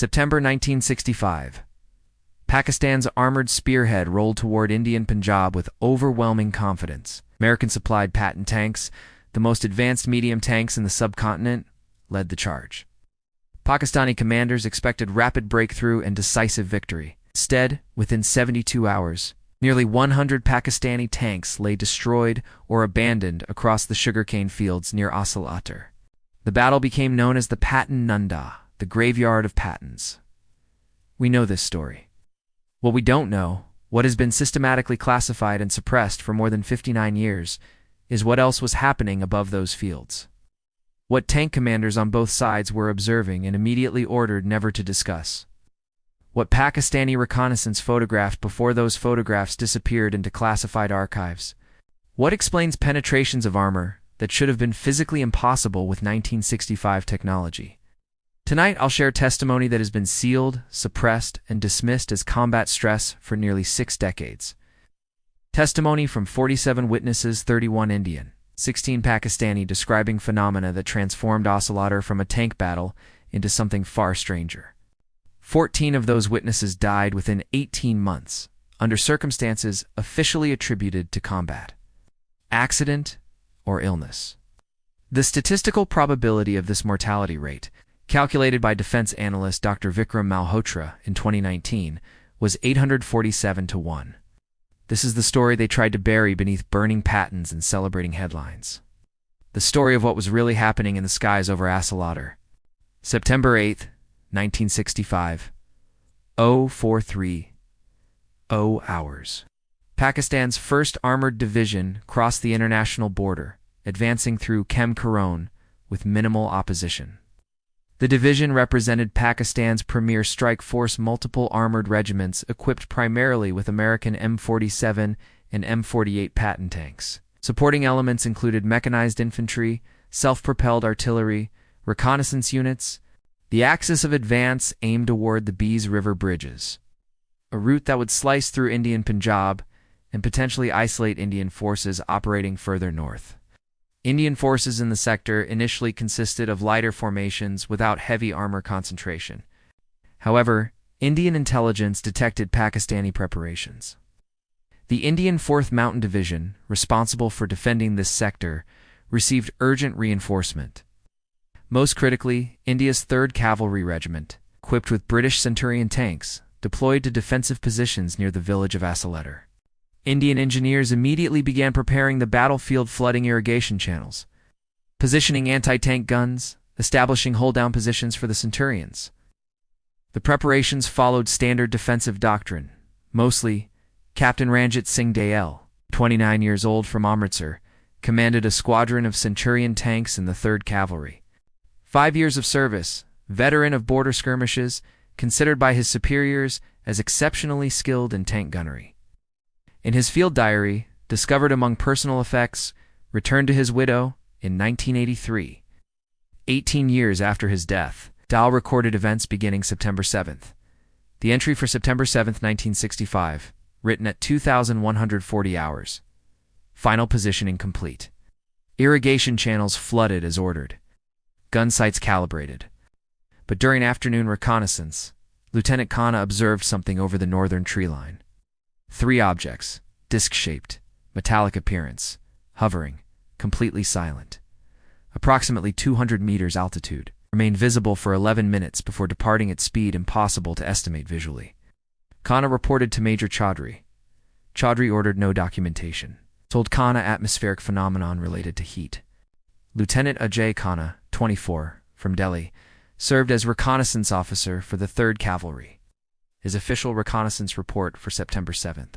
September 1965. Pakistan's armored spearhead rolled toward Indian Punjab with overwhelming confidence. American-supplied Patton tanks, the most advanced medium tanks in the subcontinent, led the charge. Pakistani commanders expected rapid breakthrough and decisive victory. Instead, within 72 hours, nearly 100 Pakistani tanks lay destroyed or abandoned across the sugarcane fields near Assal Uttar. The battle became known as the Patton Nunda, the graveyard of Pattons. We know this story. What we don't know, what has been systematically classified and suppressed for more than 59 years, is what else was happening above those fields. What tank commanders on both sides were observing and immediately ordered never to discuss. What Pakistani reconnaissance photographed before those photographs disappeared into classified archives. What explains penetrations of armor that should have been physically impossible with 1965 technology. Tonight, I'll share testimony that has been sealed, suppressed, and dismissed as combat stress for nearly 6 decades. Testimony from 47 witnesses, 31 Indian, 16 Pakistani, describing phenomena that transformed Assal Uttar from a tank battle into something far stranger. 14 of those witnesses died within 18 months, under circumstances officially attributed to combat, accident, or illness. The statistical probability of this mortality rate, calculated by defense analyst Dr. Vikram Malhotra in 2019, was 847 to 1. This is the story they tried to bury beneath burning Pattons and celebrating headlines. The story of what was really happening in the skies over Assal Uttar. September 8, 1965, 0:43 hours. Pakistan's 1st Armored Division crossed the international border, advancing through Khem Karan with minimal opposition. The division represented Pakistan's premier strike force, multiple armored regiments equipped primarily with American M47 and M48 Patton tanks. Supporting elements included mechanized infantry, self-propelled artillery, reconnaissance units. The axis of advance aimed toward the Beas River bridges, a route that would slice through Indian Punjab and potentially isolate Indian forces operating further north. Indian forces in the sector initially consisted of lighter formations without heavy armor concentration. However, Indian intelligence detected Pakistani preparations. The Indian 4th Mountain Division, responsible for defending this sector, received urgent reinforcement. Most critically, India's 3rd Cavalry Regiment, equipped with British Centurion tanks, deployed to defensive positions near the village of Assal Uttar. Indian engineers immediately began preparing the battlefield, flooding irrigation channels, positioning anti-tank guns, establishing hold-down positions for the Centurions. The preparations followed standard defensive doctrine. Mostly, Captain Ranjit Singh Dayal, 29 years old, from Amritsar, commanded a squadron of Centurion tanks in the 3rd Cavalry. 5 years of service, veteran of border skirmishes, considered by his superiors as exceptionally skilled in tank gunnery. In his field diary, discovered among personal effects, returned to his widow in 1983. 18 years after his death, Dayal recorded events beginning September 7th. The entry for September 7th, 1965, written at 2,140 hours. Final positioning complete. Irrigation channels flooded as ordered. Gun sights calibrated. But during afternoon reconnaissance, Lieutenant Khanna observed something over the northern tree line. 3 objects, disc-shaped, metallic appearance, hovering, completely silent. Approximately 200 meters altitude, remained visible for 11 minutes before departing at speed impossible to estimate visually. Khanna reported to Major Chaudhry. Chaudhry ordered no documentation. Told Khanna atmospheric phenomenon related to heat. Lieutenant Ajay Khanna, 24, from Delhi, served as reconnaissance officer for the 3rd Cavalry. His official reconnaissance report for September 7th,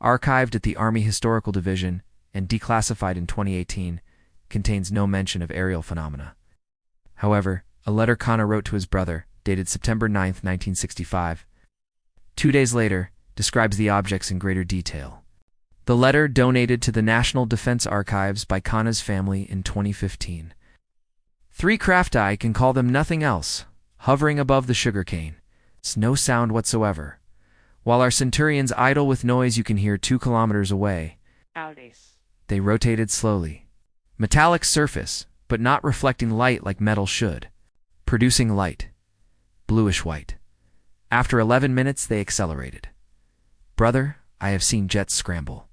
archived at the Army Historical Division and declassified in 2018, contains no mention of aerial phenomena. However, a letter Khanna wrote to his brother, dated September 9, 1965, 2 days later, describes the objects in greater detail. The letter, donated to the National Defense Archives by Khanna's family in 2015. 3 craft, I can call them nothing else, hovering above the sugarcane. It's no sound whatsoever. While our Centurions idle with noise you can hear 2 kilometers away. They rotated slowly. Metallic surface, but not reflecting light like metal should. Producing light. bluish-white. After 11 minutes, they accelerated. Brother, I have seen jets scramble.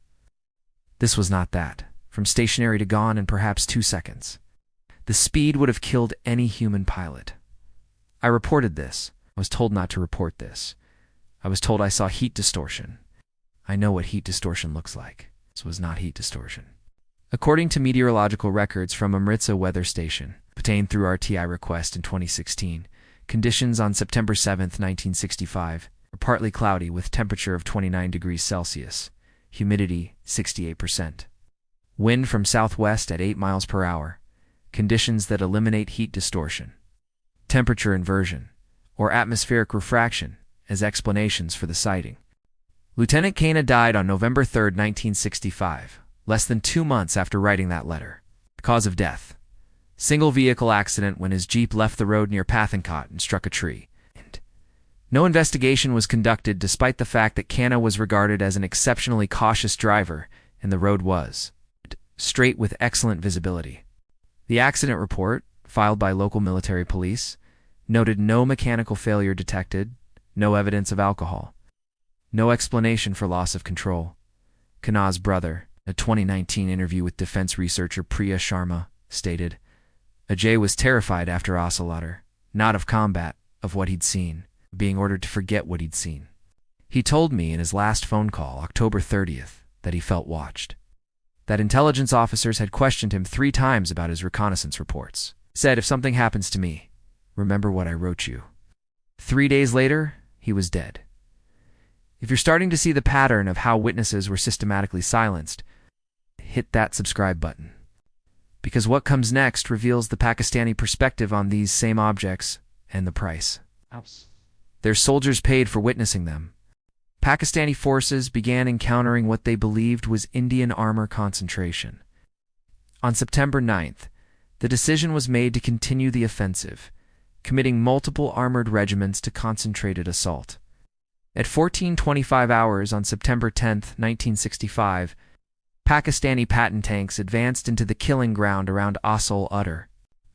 This was not that. From stationary to gone in perhaps 2 seconds. The speed would have killed any human pilot. I reported this. I was told not to report this. I was told I saw heat distortion. I know what heat distortion looks like. This was not heat distortion. According to meteorological records from Amritsar Weather Station, obtained through RTI request in 2016, conditions on September 7, 1965, were partly cloudy with temperature of 29 degrees Celsius, humidity 68%. Wind from southwest at 8 miles per hour, conditions that eliminate heat distortion. Temperature inversion, or atmospheric refraction, as explanations for the sighting. Lieutenant Kana died on November 3, 1965, less than 2 months after writing that letter. Cause of death: single vehicle accident when his Jeep left the road near Pathankot and struck a tree. No investigation was conducted despite the fact that Kana was regarded as an exceptionally cautious driver and the road was straight with excellent visibility. The accident report, filed by local military police, noted no mechanical failure detected, no evidence of alcohol. No explanation for loss of control. Kana's brother, a 2019 interview with defense researcher Priya Sharma, stated, Ajay was terrified after Assal Uttar, not of combat, of what he'd seen, being ordered to forget what he'd seen. He told me in his last phone call, October 30th, that he felt watched. That intelligence officers had questioned him 3 times about his reconnaissance reports. Said, if something happens to me, remember what I wrote you. 3 days later, he was dead. If you're starting to see the pattern of how witnesses were systematically silenced, hit that subscribe button. Because what comes next reveals the Pakistani perspective on these same objects and the price. Their soldiers paid for witnessing them. Pakistani forces began encountering what they believed was Indian armor concentration. On September 9th, the decision was made to continue the offensive, committing multiple armored regiments to concentrated assault. At 14:25 hours on September 10, 1965, Pakistani Patton tanks advanced into the killing ground around Assal Uttar.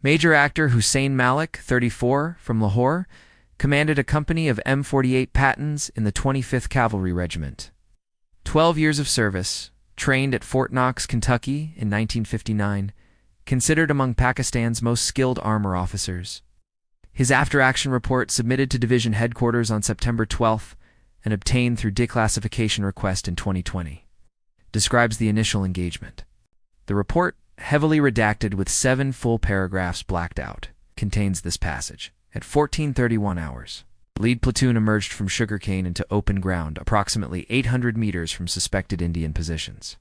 Major actor Hussain Malik, 34, from Lahore, commanded a company of M48 Pattons in the 25th Cavalry Regiment. 12 years of service, trained at Fort Knox, Kentucky in 1959, considered among Pakistan's most skilled armor officers. His after-action report submitted to Division Headquarters on September 12th and obtained through declassification request in 2020. Describes the initial engagement. The report, heavily redacted with 7 full paragraphs blacked out, contains this passage. At 14:31 hours, lead platoon emerged from sugarcane into open ground approximately 800 meters from suspected Indian positions.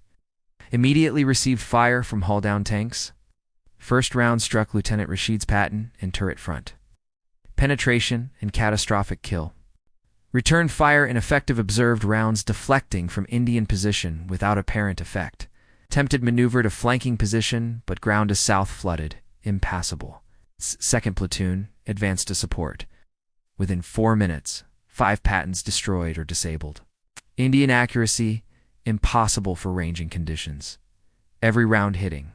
Immediately received fire from hull-down tanks. First round struck Lieutenant Rashid's Patton and turret front. Penetration and catastrophic kill. Return fire ineffective, observed rounds deflecting from Indian position without apparent effect. Attempted maneuver to flanking position, but ground is south flooded, impassable. Second platoon advanced to support. Within 4 minutes, 5 Pattons destroyed or disabled. Indian accuracy, impossible for ranging conditions. Every round hitting.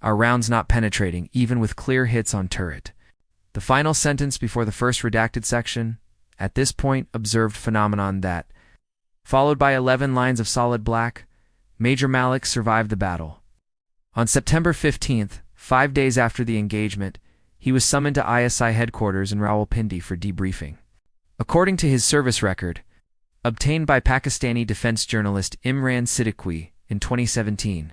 Our rounds not penetrating, even with clear hits on turret. The final sentence before the first redacted section, at this point observed phenomenon that, followed by 11 lines of solid black, Major Malik survived the battle. On September 15th, 5 days after the engagement, he was summoned to ISI headquarters in Rawalpindi for debriefing. According to his service record, obtained by Pakistani defense journalist Imran Siddiqui in 2017,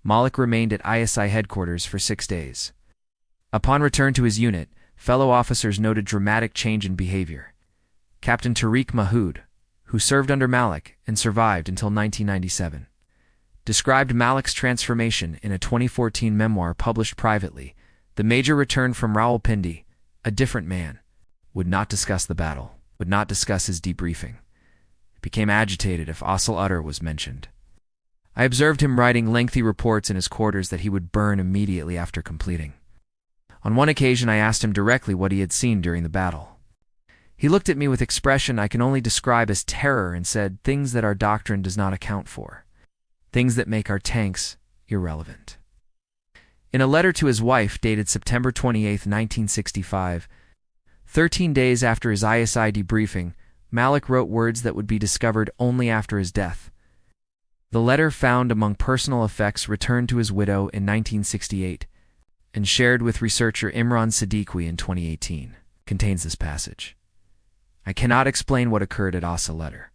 Malik remained at ISI headquarters for 6 days. Upon return to his unit, fellow officers noted dramatic change in behavior. Captain Tariq Mahood, who served under Malik and survived until 1997, described Malik's transformation in a 2014 memoir published privately. The major returned from Rawalpindi, a different man, would not discuss the battle, would not discuss his debriefing. Became agitated if Assal Uttar was mentioned. I observed him writing lengthy reports in his quarters that he would burn immediately after completing. On one occasion I asked him directly what he had seen during the battle. He looked at me with expression I can only describe as terror and said, things that our doctrine does not account for. Things that make our tanks irrelevant. In a letter to his wife dated September 28, 1965, 13 days after his ISI debriefing, Malik wrote words that would be discovered only after his death. The letter, found among personal effects returned to his widow in 1968 and shared with researcher Imran Siddiqui in 2018, contains this passage. I cannot explain what occurred at Assal Uttar.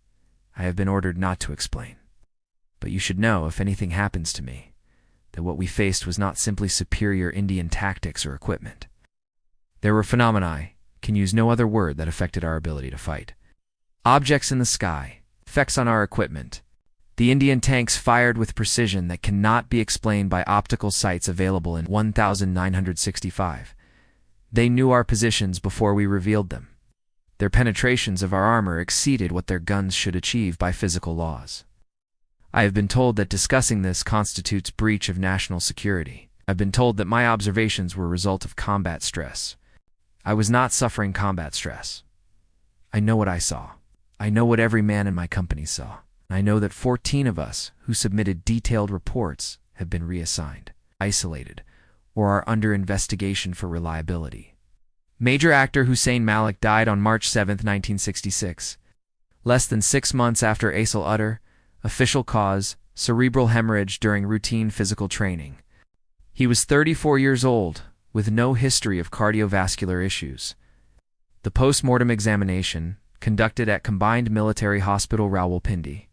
I have been ordered not to explain. But you should know, if anything happens to me, that what we faced was not simply superior Indian tactics or equipment. There were phenomena, can use no other word, that affected our ability to fight. Objects in the sky, effects on our equipment. The Indian tanks fired with precision that cannot be explained by optical sights available in 1965. They knew our positions before we revealed them. Their penetrations of our armor exceeded what their guns should achieve by physical laws. I have been told that discussing this constitutes breach of national security. I've been told that my observations were a result of combat stress. I was not suffering combat stress. I know what I saw. I know what every man in my company saw. I know that 14 of us who submitted detailed reports have been reassigned, isolated, or are under investigation for reliability. Major actor Hussein Malik died on March 7, 1966. Less than 6 months after Assal Uttar. Official cause, cerebral hemorrhage during routine physical training. He was 34 years old, with no history of cardiovascular issues. The post-mortem examination, conducted at Combined Military Hospital Rawalpindi,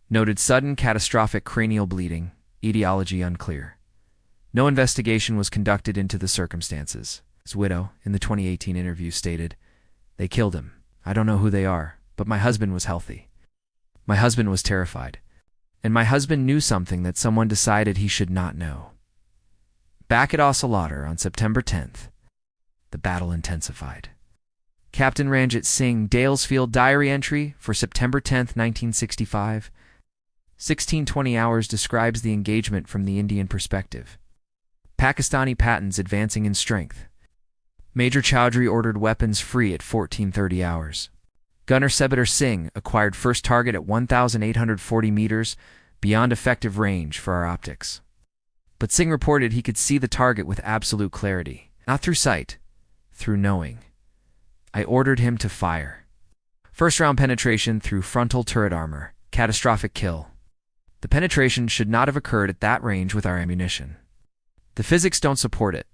noted sudden catastrophic cranial bleeding, etiology unclear. No investigation was conducted into the circumstances. His widow, in the 2018 interview, stated, "They killed him. I don't know who they are, but my husband was healthy. My husband was terrified. And my husband knew something that someone decided he should not know." Back at Assal Uttar on September 10th, the battle intensified. Captain Ranjit Singh Dalesfield diary entry for September 10th, 1965. 1620 hours describes the engagement from the Indian perspective. Pakistani Pattons advancing in strength. Major Chowdhury ordered weapons free at 1430 hours. Gunner Sebitar Singh acquired first target at 1,840 meters beyond effective range for our optics. But Singh reported he could see the target with absolute clarity, not through sight, through knowing. I ordered him to fire. First round penetration through frontal turret armor, catastrophic kill. The penetration should not have occurred at that range with our ammunition. The physics don't support it.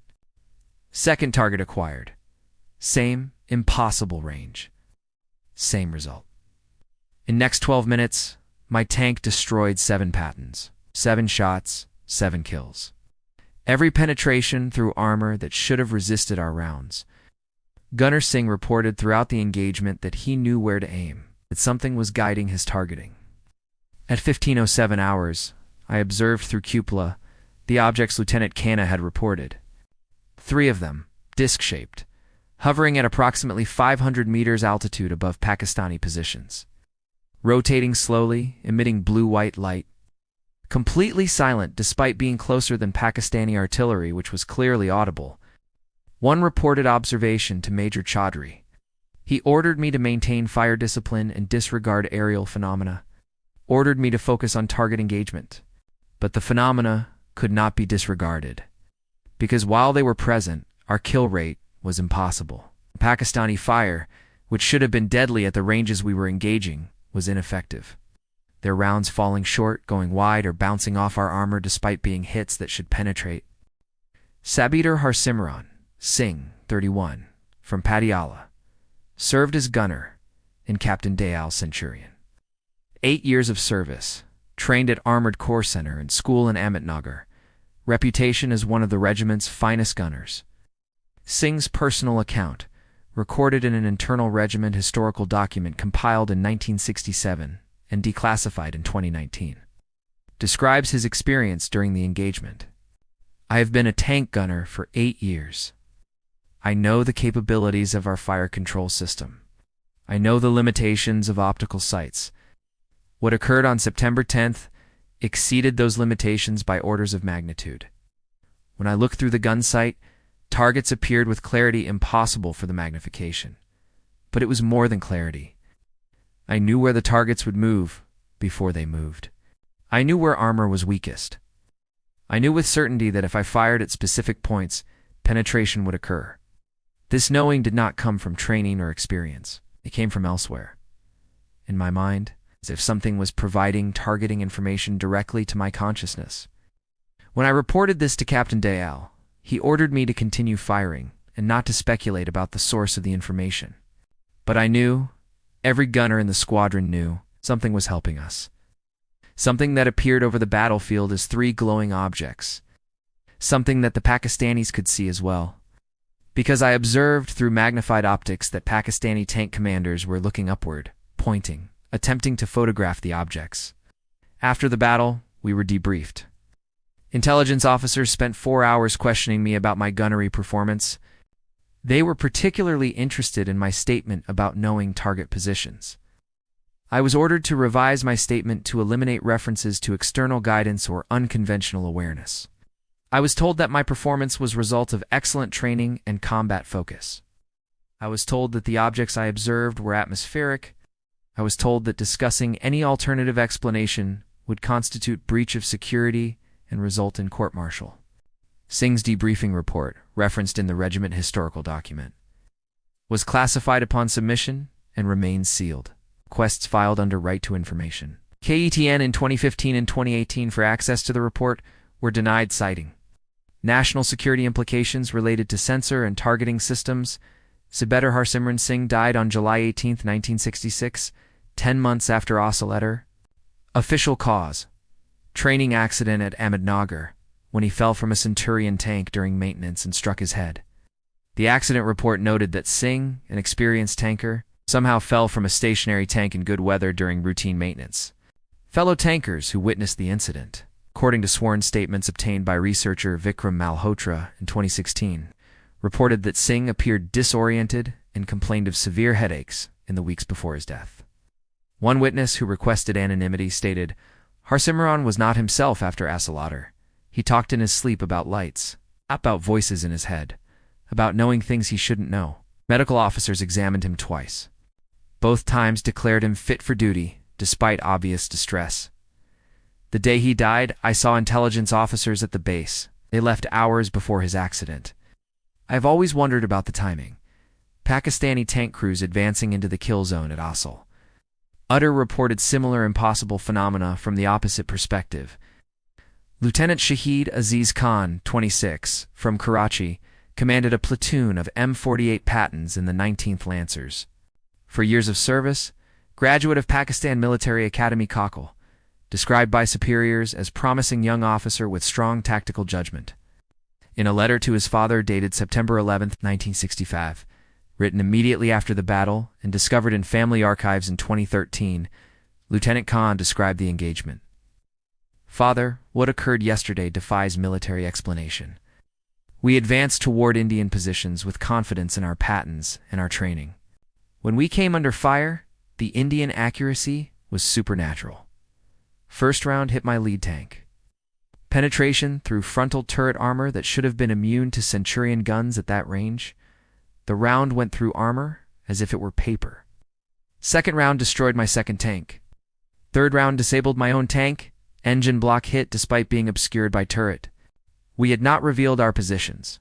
Second target acquired. Same, impossible range. Same result. In next 12 minutes, my tank destroyed 7 Pattons. 7 shots, 7 kills. Every penetration through armor that should have resisted our rounds. Gunner Singh reported throughout the engagement that he knew where to aim, that something was guiding his targeting. At 1507 hours, I observed through cupola the objects Lieutenant Khanna had reported. 3 of them, disc-shaped, hovering at approximately 500 meters altitude above Pakistani positions. Rotating slowly, emitting blue-white light. Completely silent despite being closer than Pakistani artillery, which was clearly audible. One reported observation to Major Chaudhry. He ordered me to maintain fire discipline and disregard aerial phenomena. Ordered me to focus on target engagement. But the phenomena could not be disregarded, because while they were present, our kill rate was impossible. Pakistani fire, which should have been deadly at the ranges we were engaging, was ineffective. Their rounds falling short, going wide, or bouncing off our armor despite being hits that should penetrate. Sabitar Harsimran Singh, 31, from Patiala, served as gunner in Captain Dayal Centurion. 8 years of service, trained at Armored Corps Center and school in Ahmednagar, reputation as one of the regiment's finest gunners. Singh's personal account, recorded in an internal regiment historical document compiled in 1967 and declassified in 2019, describes his experience during the engagement. I have been a tank gunner for 8 years. I know the capabilities of our fire control system. I know the limitations of optical sights. What occurred on September 10th exceeded those limitations by orders of magnitude. When I looked through the gun sight, targets appeared with clarity impossible for the magnification. But it was more than clarity. I knew where the targets would move before they moved. I knew where armor was weakest. I knew with certainty that if I fired at specific points, penetration would occur. This knowing did not come from training or experience. It came from elsewhere. In my mind, as if something was providing targeting information directly to my consciousness. When I reported this to Captain Dayal, he ordered me to continue firing and not to speculate about the source of the information. But I knew, every gunner in the squadron knew, something was helping us. Something that appeared over the battlefield as three glowing objects. Something that the Pakistanis could see as well. Because I observed through magnified optics that Pakistani tank commanders were looking upward, pointing, attempting to photograph the objects. After the battle, we were debriefed. Intelligence officers spent 4 hours questioning me about my gunnery performance. They were particularly interested in my statement about knowing target positions. I was ordered to revise my statement to eliminate references to external guidance or unconventional awareness. I was told that my performance was a result of excellent training and combat focus. I was told that the objects I observed were atmospheric. I was told that discussing any alternative explanation would constitute breach of security and result in court-martial. Singh's debriefing report, referenced in the regiment historical document, was classified upon submission and remains sealed. Requests filed under Right to Information. KETN in 2015 and 2018 for access to the report were denied, citing national security implications related to sensor and targeting systems. Subedar Harsimran Singh died on July 18, 1966, 10 months after Assal Uttar. Official cause: training accident at Ahmednagar, when he fell from a Centurion tank during maintenance and struck his head. The accident report noted that Singh, an experienced tanker, somehow fell from a stationary tank in good weather during routine maintenance. Fellow tankers who witnessed the incident, according to sworn statements obtained by researcher Vikram Malhotra in 2016, reported that Singh appeared disoriented and complained of severe headaches in the weeks before his death. One witness who requested anonymity stated, "Harsimran was not himself after Assal Uttar. He talked in his sleep about lights, about voices in his head, about knowing things he shouldn't know." Medical officers examined him twice. Both times declared him fit for duty, despite obvious distress. The day he died, I saw intelligence officers at the base. They left hours before his accident. I have always wondered about the timing. Pakistani tank crews advancing into the kill zone at Assal Uttar reported similar impossible phenomena from the opposite perspective. Lieutenant Shahid Aziz Khan, 26, from Karachi, commanded a platoon of M48 Pattons in the 19th Lancers. For years of service, graduate of Pakistan Military Academy Kakal, described by superiors as promising young officer with strong tactical judgment. In a letter to his father dated September 11, 1965, written immediately after the battle and discovered in family archives in 2013, Lieutenant Khan described the engagement. "Father, what occurred yesterday defies military explanation. We advanced toward Indian positions with confidence in our Pattons and our training. When we came under fire, the Indian accuracy was supernatural. First round hit my lead tank. Penetration through frontal turret armor that should have been immune to Centurion guns at that range. The round went through armor as if it were paper. Second round destroyed my second tank. Third round disabled my own tank. Engine block hit despite being obscured by turret. We had not revealed our positions.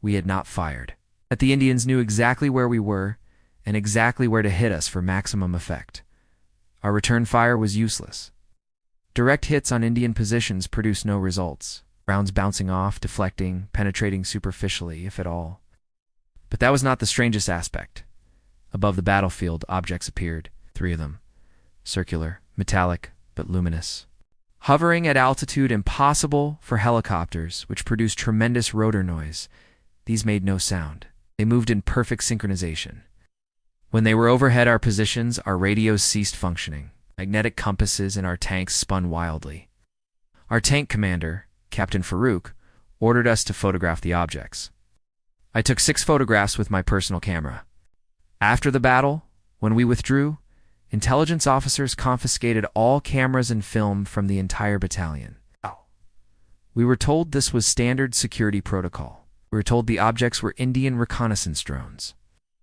We had not fired. That the Indians knew exactly where we were and exactly where to hit us for maximum effect. Our return fire was useless. Direct hits on Indian positions produced no results, rounds bouncing off, deflecting, penetrating superficially, if at all. But that was not the strangest aspect. Above the battlefield, objects appeared, 3 of them, circular, metallic, but luminous. Hovering at altitude impossible for helicopters, which produced tremendous rotor noise, these made no sound. They moved in perfect synchronization. When they were overhead our positions, our radios ceased functioning. Magnetic compasses in our tanks spun wildly. Our tank commander, Captain Farouk, ordered us to photograph the objects. I took 6 photographs with my personal camera. After the battle, when we withdrew, intelligence officers confiscated all cameras and film from the entire battalion. We were told this was standard security protocol. We were told the objects were Indian reconnaissance drones.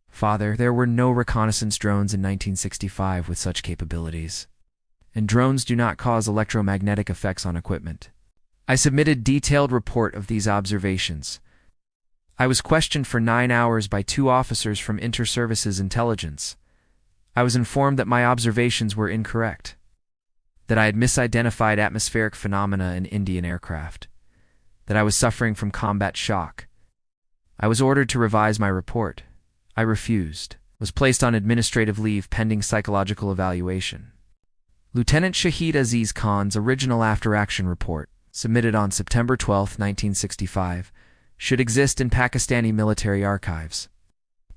Father, there were no reconnaissance drones in 1965 with such capabilities. And drones do not cause electromagnetic effects on equipment. I submitted detailed report of these observations. I was questioned for 9 hours by 2 officers from Inter-Services Intelligence. I was informed that my observations were incorrect, that I had misidentified atmospheric phenomena in Indian aircraft, that I was suffering from combat shock. I was ordered to revise my report. I refused, was placed on administrative leave pending psychological evaluation. Lieutenant Shahid Aziz Khan's original after-action report, submitted on September 12, 1965, should exist in Pakistani military archives.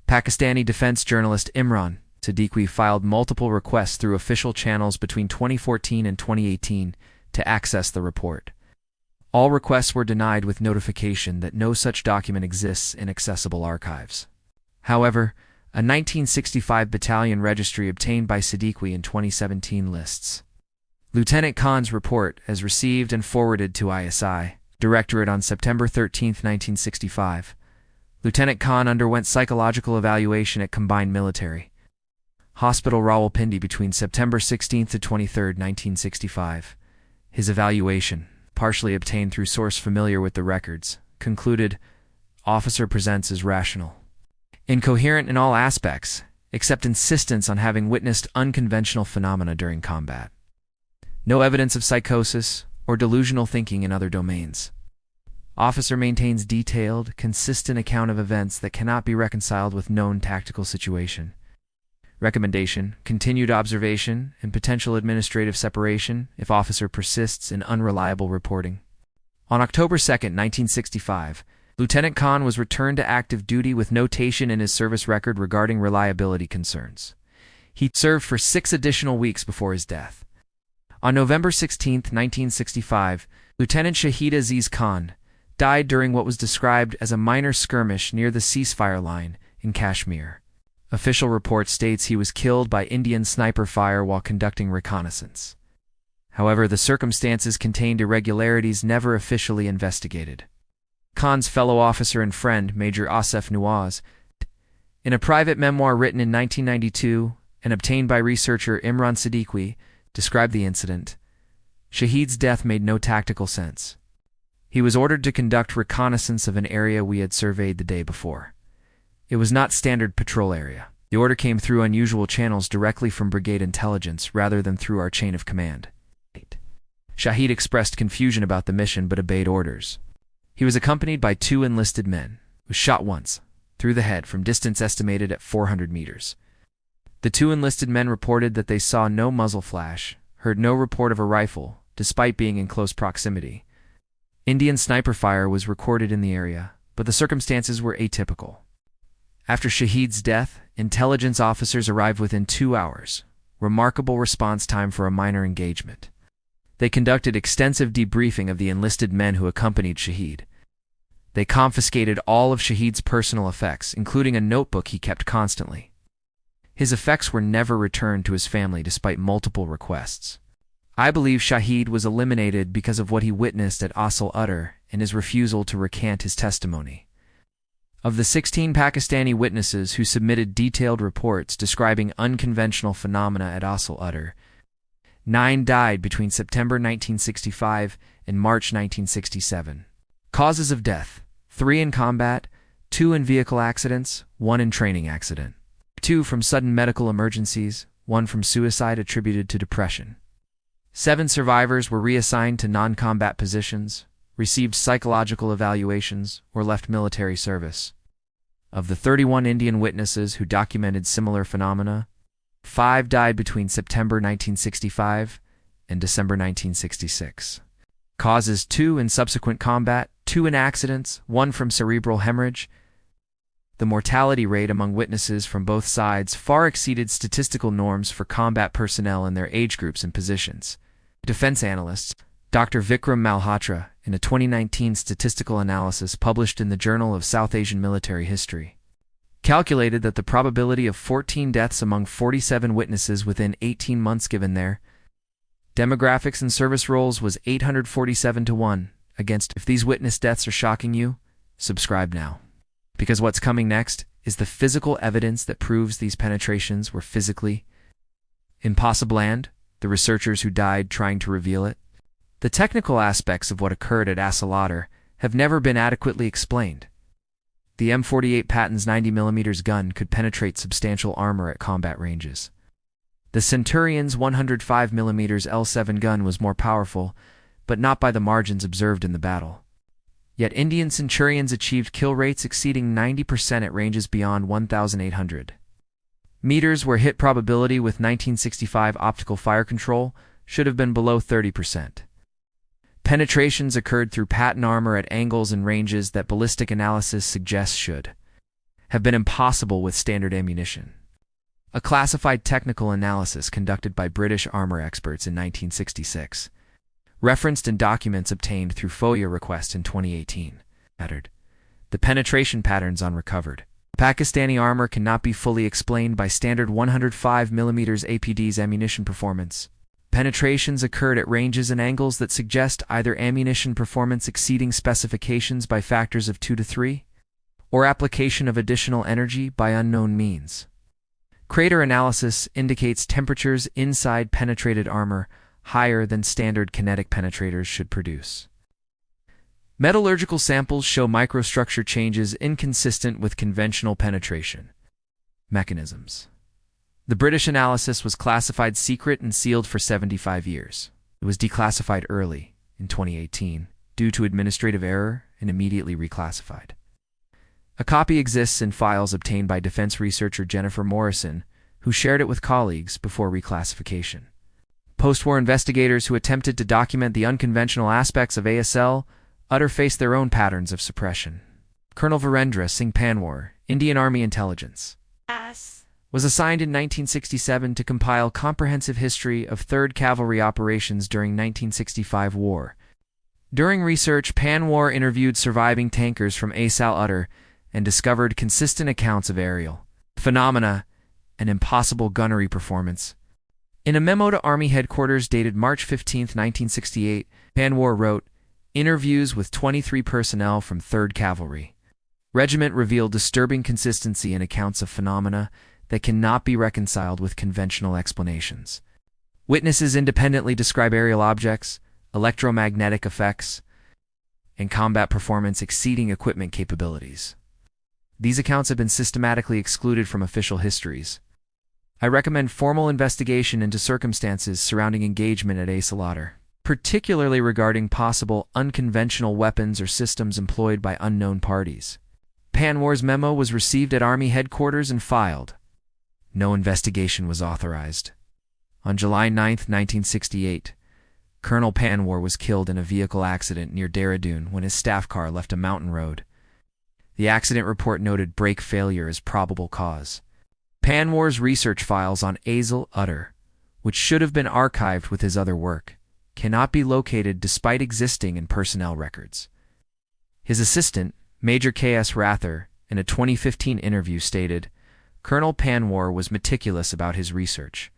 Pakistani defense journalist Imran Siddiqui filed multiple requests through official channels between 2014 and 2018 to access the report. All requests were denied with notification that no such document exists in accessible archives. However, a 1965 battalion registry obtained by Siddiqui in 2017 lists Lieutenant Khan's report as received and forwarded to ISI Directorate on September 13, 1965. Lieutenant Khan underwent psychological evaluation at Combined Military Hospital Rawalpindi between September 16 to 23, 1965. His evaluation, partially obtained through source familiar with the records, concluded, officer presents as rational, incoherent in all aspects, except insistence on having witnessed unconventional phenomena during combat. No evidence of psychosis or delusional thinking in other domains. Officer maintains detailed, consistent account of events that cannot be reconciled with known tactical situation. Recommendation: continued observation and potential administrative separation if officer persists in unreliable reporting. On October 2, 1965, Lieutenant Khan was returned to active duty with notation in his service record regarding reliability concerns. He served for 6 additional weeks before his death. On November 16, 1965, Lieutenant Shahid Aziz Khan died during what was described as a minor skirmish near the ceasefire line in Kashmir. Official report states he was killed by Indian sniper fire while conducting reconnaissance. However, the circumstances contained irregularities never officially investigated. Khan's fellow officer and friend, Major Asif Nawaz, in a private memoir written in 1992 and obtained by researcher Imran Siddiqui, described the incident. Shahid's death made no tactical sense. He was ordered to conduct reconnaissance of an area we had surveyed the day before. It was not standard patrol area. The order came through unusual channels directly from brigade intelligence rather than through our chain of command. Shahid expressed confusion about the mission but obeyed orders. He was accompanied by 2 enlisted men, was shot once, through the head from distance estimated at 400 meters. The 2 enlisted men reported that they saw no muzzle flash, heard no report of a rifle, despite being in close proximity. Indian sniper fire was recorded in the area, but the circumstances were atypical. After Shahid's death, intelligence officers arrived within 2 hours, remarkable response time for a minor engagement. They conducted extensive debriefing of the enlisted men who accompanied Shahid. They confiscated all of Shahid's personal effects, including a notebook he kept constantly. His effects were never returned to his family despite multiple requests. I believe Shahid was eliminated because of what he witnessed at Assal Uttar and his refusal to recant his testimony. Of the 16 Pakistani witnesses who submitted detailed reports describing unconventional phenomena at Assal Uttar, 9 died between September 1965 and March 1967. Causes of death: 3 in combat, 2 in vehicle accidents, 1 in training accident. 2 from sudden medical emergencies, 1 from suicide attributed to depression. 7 survivors were reassigned to non-combat positions, received psychological evaluations, or left military service. Of the 31 Indian witnesses who documented similar phenomena, 5 died between September 1965 and December 1966. Causes: 2 in subsequent combat, 2 in accidents, 1 from cerebral hemorrhage. The mortality rate among witnesses from both sides far exceeded statistical norms for combat personnel in their age groups and positions. Defense analyst Dr. Vikram Malhotra, in a 2019 statistical analysis published in the Journal of South Asian Military History, calculated that the probability of 14 deaths among 47 witnesses within 18 months given their demographics and service roles was 847 to 1 against. If these witness deaths are shocking you, subscribe now. Because what's coming next is the physical evidence that proves these penetrations were physically impossible and the researchers who died trying to reveal it. The technical aspects of what occurred at Assal Uttar have never been adequately explained. The M48 Patton's 90mm gun could penetrate substantial armor at combat ranges. The Centurion's 105mm L7 gun was more powerful, but not by the margins observed in the battle. Yet Indian Centurions achieved kill rates exceeding 90% at ranges beyond 1,800 meters, where hit probability with 1965 optical fire control should have been below 30%. Penetrations occurred through Patton armor at angles and ranges that ballistic analysis suggests should have been impossible with standard ammunition. A classified technical analysis conducted by British armor experts in 1966, referenced in documents obtained through FOIA request in 2018, uttered the penetration patterns on recovered Pakistani armor cannot be fully explained by standard 105mm APD's ammunition performance. Penetrations occurred at ranges and angles that suggest either ammunition performance exceeding specifications by factors of 2 to 3, or application of additional energy by unknown means. Crater analysis indicates temperatures inside penetrated armor higher than standard kinetic penetrators should produce. Metallurgical samples show microstructure changes inconsistent with conventional penetration mechanisms. The British analysis was classified secret and sealed for 75 years. It was declassified early, in 2018, due to administrative error and immediately reclassified. A copy exists in files obtained by defense researcher Jennifer Morrison, who shared it with colleagues before reclassification. Post-war investigators who attempted to document the unconventional aspects of Assal Uttar faced their own patterns of suppression. Colonel Virendra Singh Panwar, Indian Army Intelligence, was assigned in 1967 to compile comprehensive history of 3rd Cavalry operations during 1965 war. During research, Panwar interviewed surviving tankers from Assal Uttar and discovered consistent accounts of aerial phenomena and impossible gunnery performance. In a memo to Army headquarters dated March 15, 1968, Panwar wrote, "Interviews with 23 personnel from 3rd Cavalry Regiment revealed disturbing consistency in accounts of phenomena that cannot be reconciled with conventional explanations. Witnesses independently describe aerial objects, electromagnetic effects, and combat performance exceeding equipment capabilities. These accounts have been systematically excluded from official histories. I recommend formal investigation into circumstances surrounding engagement at Assal Uttar, particularly regarding possible unconventional weapons or systems employed by unknown parties." Panwar's memo was received at Army headquarters and filed. No investigation was authorized. On July 9, 1968, Colonel Panwar was killed in a vehicle accident near Dehradun when his staff car left a mountain road. The accident report noted brake failure as probable cause. Panwar's research files on Assal Uttar, which should have been archived with his other work, cannot be located despite existing in personnel records. His assistant, Major K.S. Rather, in a 2015 interview stated, "Colonel Panwar was meticulous about his research.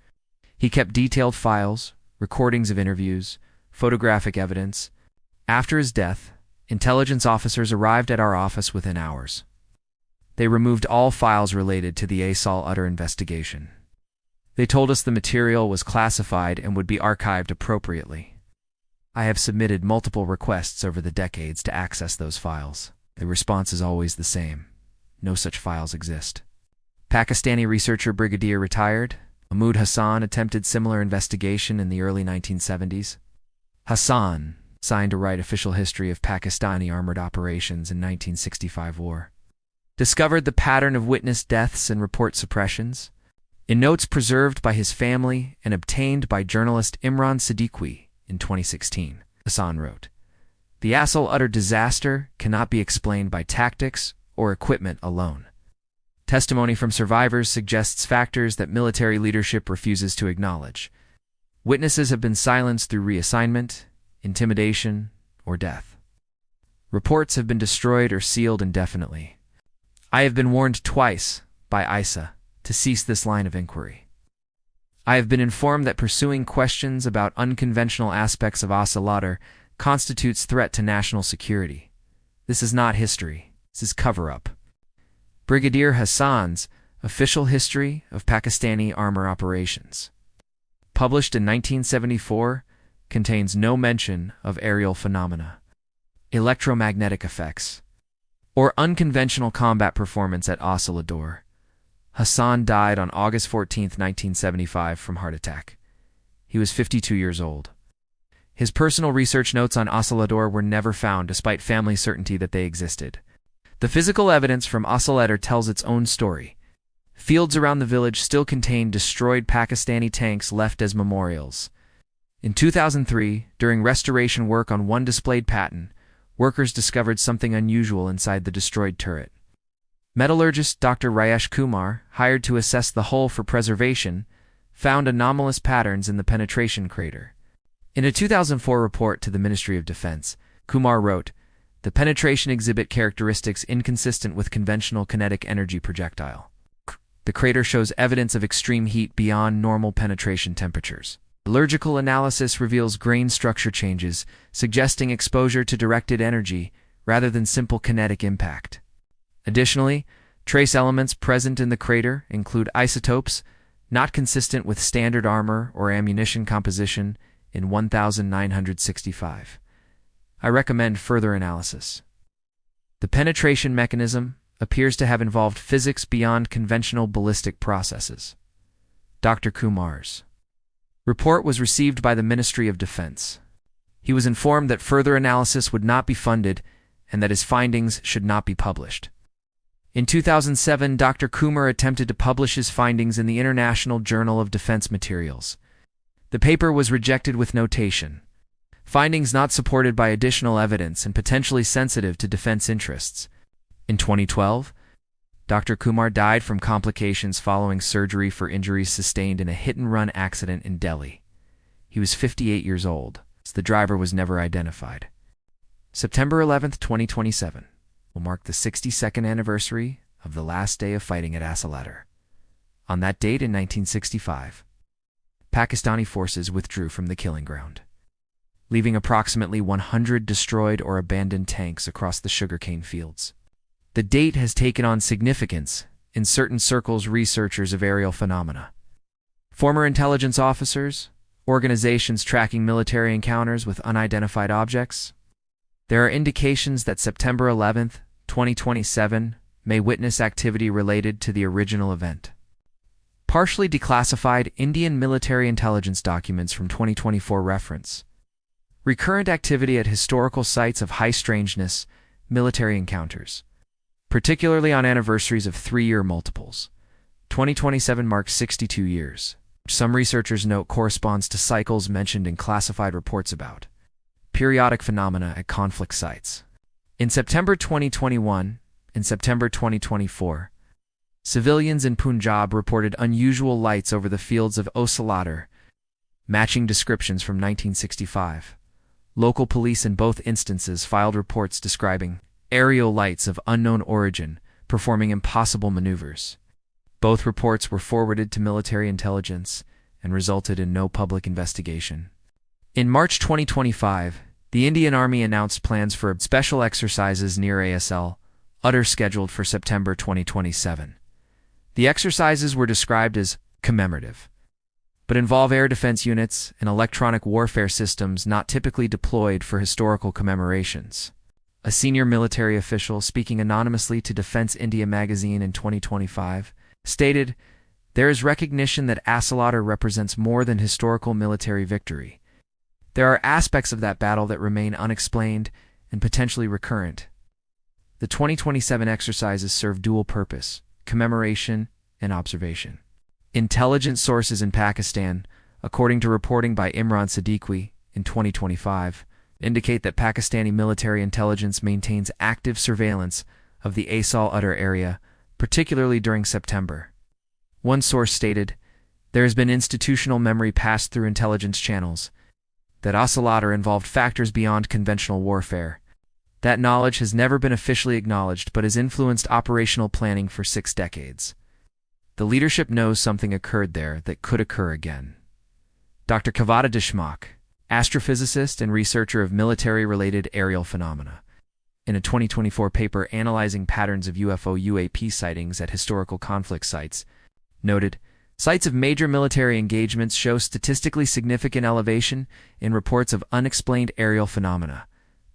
He kept detailed files, recordings of interviews, photographic evidence. After his death, intelligence officers arrived at our office within hours. They removed all files related to the Assal Uttar investigation. They told us the material was classified and would be archived appropriately. I have submitted multiple requests over the decades to access those files. The response is always the same. No such files exist." Pakistani researcher Brigadier retired Mahmood Hassan attempted similar investigation in the early 1970s. Hassan signed to write official history of Pakistani armored operations in 1965 war. Discovered the pattern of witness deaths and report suppressions. In notes preserved by his family and obtained by journalist Imran Siddiqui in 2016, Hassan wrote, "The Assal Uttar disaster cannot be explained by tactics or equipment alone. Testimony from survivors suggests factors that military leadership refuses to acknowledge. Witnesses have been silenced through reassignment, intimidation, or death. Reports have been destroyed or sealed indefinitely. I have been warned twice by ISA to cease this line of inquiry. I have been informed that pursuing questions about unconventional aspects of Assal Uttar constitutes threat to national security. This is not history. This is cover-up." Brigadier Hassan's Official History of Pakistani Armor Operations, published in 1974, contains no mention of aerial phenomena, electromagnetic effects, or unconventional combat performance at Assal Uttar. Hassan died on August 14, 1975 from heart attack. He was 52 years old. His personal research notes on Assal Uttar were never found despite family certainty that they existed. The physical evidence from Assal Uttar tells its own story. Fields around the village still contain destroyed Pakistani tanks left as memorials. In 2003, during restoration work on one displayed Patton, workers discovered something unusual inside the destroyed turret. Metallurgist Dr. Rajesh Kumar, hired to assess the hull for preservation, found anomalous patterns in the penetration crater. In a 2004 report to the Ministry of Defense, Kumar wrote, "The penetration exhibit characteristics inconsistent with conventional kinetic energy projectile. The crater shows evidence of extreme heat beyond normal penetration temperatures. Metallurgical analysis reveals grain structure changes, suggesting exposure to directed energy rather than simple kinetic impact. Additionally, trace elements present in the crater include isotopes not consistent with standard armor or ammunition composition in 1965. I recommend further analysis. The penetration mechanism appears to have involved physics beyond conventional ballistic processes." Dr. Kumar's report was received by the Ministry of Defense. He was informed that further analysis would not be funded and that his findings should not be published. In 2007, Dr. Kumar attempted to publish his findings in the International Journal of Defense Materials. The paper was rejected with notation, "Findings not supported by additional evidence and potentially sensitive to defense interests." In 2012, Dr. Kumar died from complications following surgery for injuries sustained in a hit-and-run accident in Delhi. He was 58 years old. The driver was never identified. September 11, 2027, will mark the 62nd anniversary of the last day of fighting at Assal Uttar. On that date in 1965, Pakistani forces withdrew from the killing ground, leaving approximately 100 destroyed or abandoned tanks across the sugarcane fields. The date has taken on significance in certain circles researchers of aerial phenomena. Former intelligence officers, organizations tracking military encounters with unidentified objects. There are indications that September 11, 2027 may witness activity related to the original event. Partially declassified Indian military intelligence documents from 2024 reference. Recurrent activity at historical sites of high strangeness, military encounters, particularly on anniversaries of 3-year multiples. 2027 marks 62 years. Some researchers note corresponds to cycles mentioned in classified reports about periodic phenomena at conflict sites. In September 2021 and September 2024, civilians in Punjab reported unusual lights over the fields of Assal Uttar, matching descriptions from 1965. Local police in both instances filed reports describing aerial lights of unknown origin performing impossible maneuvers. Both reports were forwarded to military intelligence and resulted in no public investigation. In March 2025, the Indian Army announced plans for special exercises near Assal Uttar scheduled for September 2027. The exercises were described as commemorative, but involve air defense units and electronic warfare systems not typically deployed for historical commemorations. A senior military official speaking anonymously to Defense India magazine in 2025 stated, "There is recognition that Assal Uttar represents more than historical military victory. There are aspects of that battle that remain unexplained and potentially recurrent." The 2027 exercises serve dual purpose: commemoration and observation. Intelligence sources in Pakistan, according to reporting by Imran Siddiqui in 2025, indicate that Pakistani military intelligence maintains active surveillance of the Assal Uttar area, particularly during September. One source stated, "There has been institutional memory passed through intelligence channels that Assal Uttar involved factors beyond conventional warfare. That knowledge has never been officially acknowledged but has influenced operational planning for 6 decades. The leadership knows something occurred there that could occur again." Dr. Kavada Deshmukh, astrophysicist and researcher of military-related aerial phenomena, in a 2024 paper analyzing patterns of UFO/UAP sightings at historical conflict sites, noted, "Sites of major military engagements show statistically significant elevation in reports of unexplained aerial phenomena,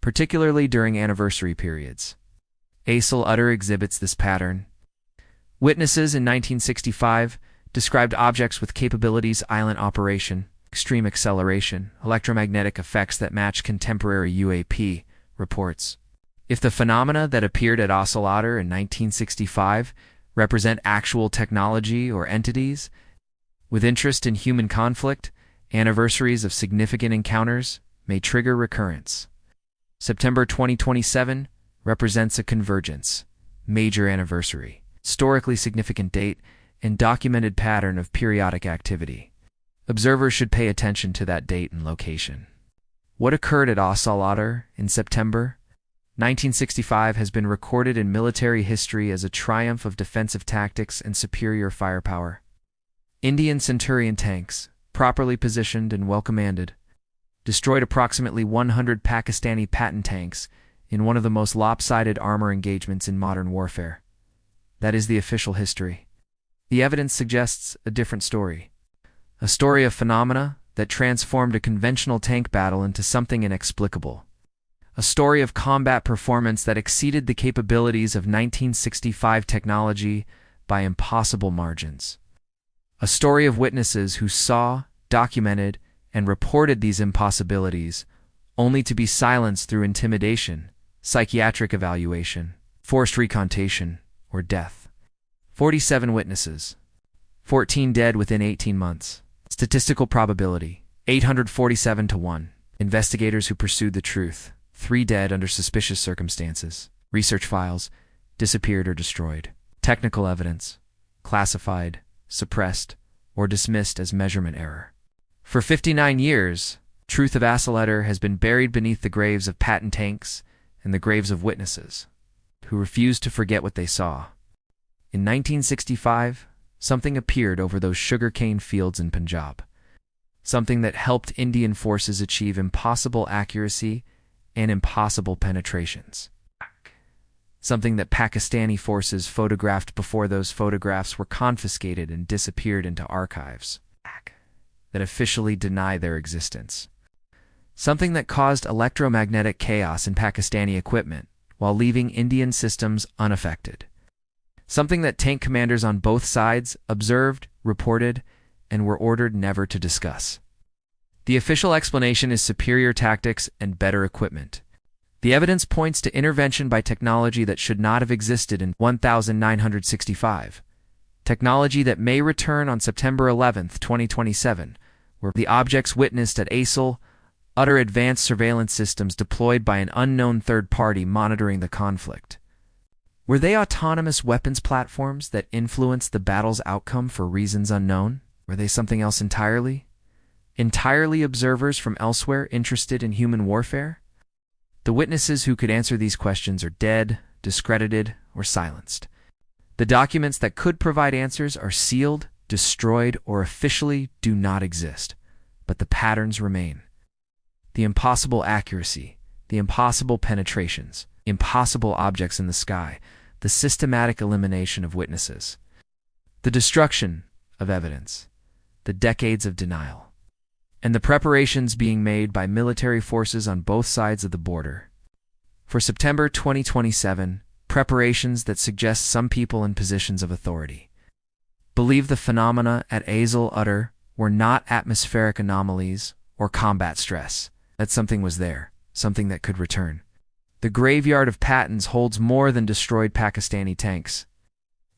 particularly during anniversary periods." Assal Uttar exhibits this pattern. Witnesses in 1965 described objects with capabilities island operation, extreme acceleration, electromagnetic effects that match contemporary UAP reports. If the phenomena that appeared at Assal Uttar in 1965 represent actual technology or entities, with interest in human conflict, anniversaries of significant encounters may trigger recurrence. September 2027 represents a convergence, major anniversary, historically significant date, and documented pattern of periodic activity. Observers should pay attention to that date and location. What occurred at Assal Uttar in September 1965 has been recorded in military history as a triumph of defensive tactics and superior firepower. Indian Centurion tanks, properly positioned and well commanded, destroyed approximately 100 Pakistani Patton tanks in one of the most lopsided armor engagements in modern warfare. That is the official history. The evidence suggests a different story. A story of phenomena that transformed a conventional tank battle into something inexplicable. A story of combat performance that exceeded the capabilities of 1965 technology by impossible margins. A story of witnesses who saw, documented, and reported these impossibilities, only to be silenced through intimidation, psychiatric evaluation, forced recantation, or death. 47 witnesses. 14 dead within 18 months. Statistical probability, 847 to 1. Investigators who pursued the truth, 3 dead under suspicious circumstances. Research files, disappeared or destroyed. Technical evidence, classified, suppressed, or dismissed as measurement error. For 59 years, truth of Assal Uttar has been buried beneath the graves of Patton tanks and the graves of witnesses, who refused to forget what they saw. In 1965, something appeared over those sugarcane fields in Punjab. Something that helped Indian forces achieve impossible accuracy and impossible penetrations. Something that Pakistani forces photographed before those photographs were confiscated and disappeared into archives that officially deny their existence. Something that caused electromagnetic chaos in Pakistani equipment while leaving Indian systems unaffected. Something that tank commanders on both sides observed, reported, and were ordered never to discuss. The official explanation is superior tactics and better equipment. The evidence points to intervention by technology that should not have existed in 1965. Technology that may return on September 11, 2027, where the objects witnessed at Assal Uttar advanced surveillance systems deployed by an unknown third party monitoring the conflict. Were they autonomous weapons platforms that influenced the battle's outcome for reasons unknown? Were they something else entirely? Entirely observers from elsewhere interested in human warfare? The witnesses who could answer these questions are dead, discredited, or silenced. The documents that could provide answers are sealed, destroyed, or officially do not exist, but the patterns remain. The impossible accuracy, the impossible penetrations, impossible objects in the sky, the systematic elimination of witnesses, the destruction of evidence, the decades of denial, and the preparations being made by military forces on both sides of the border. For September 2027, preparations that suggest some people in positions of authority believe the phenomena at Assal Uttar were not atmospheric anomalies or combat stress, that something was there, something that could return. The graveyard of Pattons holds more than destroyed Pakistani tanks.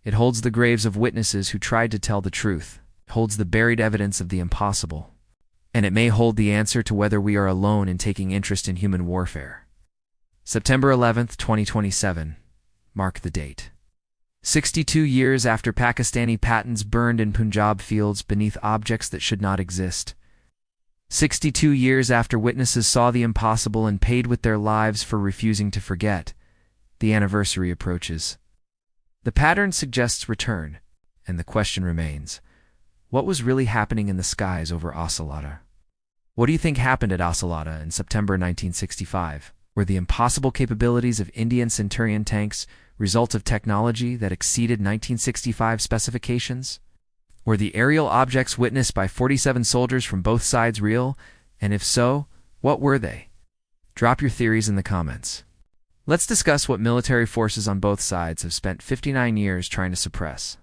It holds the graves of witnesses who tried to tell the truth. It holds the buried evidence of the impossible. And it may hold the answer to whether we are alone in taking interest in human warfare. September 11, 2027. Mark the date. 62 years after Pakistani Pattons burned in Punjab fields beneath objects that should not exist. 62 years after witnesses saw the impossible and paid with their lives for refusing to forget, the anniversary approaches. The pattern suggests return, and the question remains, what was really happening in the skies over Assal Uttar? What do you think happened at Assal Uttar in September 1965? Were the impossible capabilities of Indian Centurion tanks result of technology that exceeded 1965 specifications? Were the aerial objects witnessed by 47 soldiers from both sides real? And if so, what were they? Drop your theories in the comments. Let's discuss what military forces on both sides have spent 59 years trying to suppress.